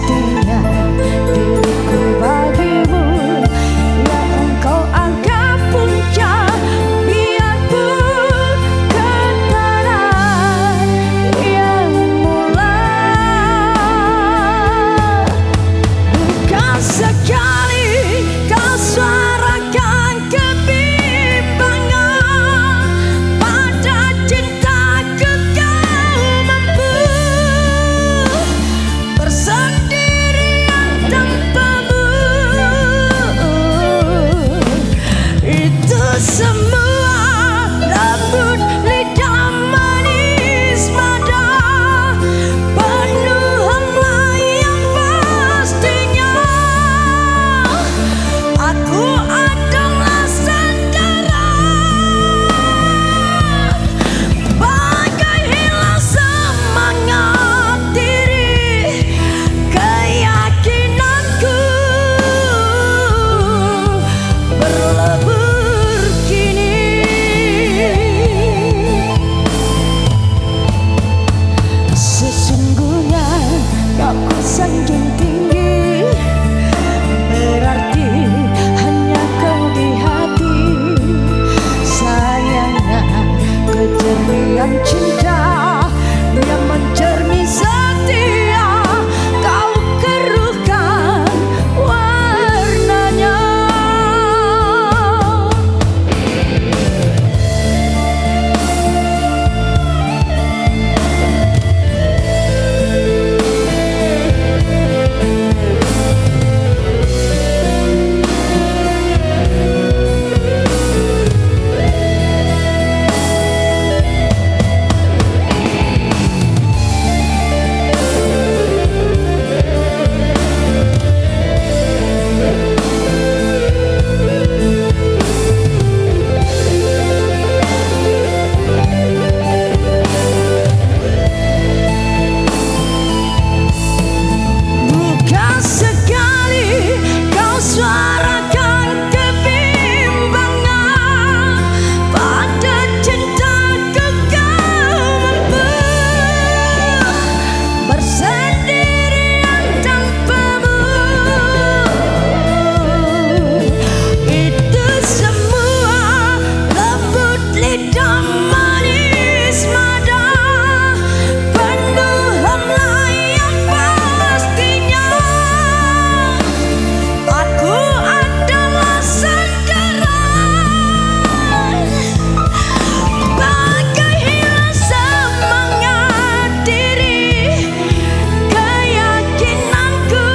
pastinya diriku bagimu yang engkau anggap puncak. Biarpun keterangan yang mulai, bukan sekali kau suarakan kebimbangan pada cintaku. Kau mampu bersendirian tanpamu. Itu semua lembut lidah manis mada, penuh hamba yang pastinya aku adalah sandaran, bagai hilang semangat diri, keyakinanku berlebur kini. Sesungguhnya kau ku sanjung tinggi, berarti hanya kau di hati. Sayangnya kejelian cinta yang mencermin setia, kau keruhkan warnanya. Bukan sekali kau suarakan kebimbangan pada cintaku. Kau mampu bersendirian tanpamu. Itu semua lembut lidah manis mada, penuh hamba yang pastinya aku adalah sandaran, bagai hilang semangat diri, keyakinanku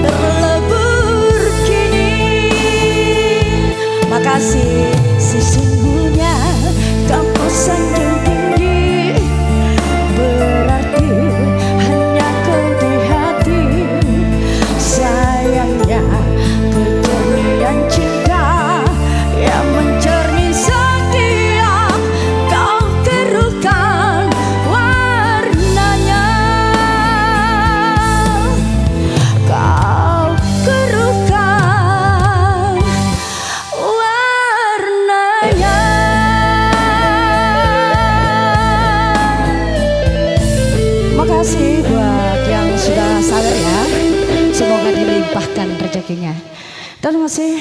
berlebur kini. Makasih. Sesungguhnya kau ku sanjung tinggi, berarti hanya kau di hati. Sayangnya kejelian cinta yang mencermin setia, kau keruhkan warnanya. Kau keruhkan warnanya. Makasih buat yang sudah sabar ya. Semoga dilimpahkan rezekinya. Terima kasih.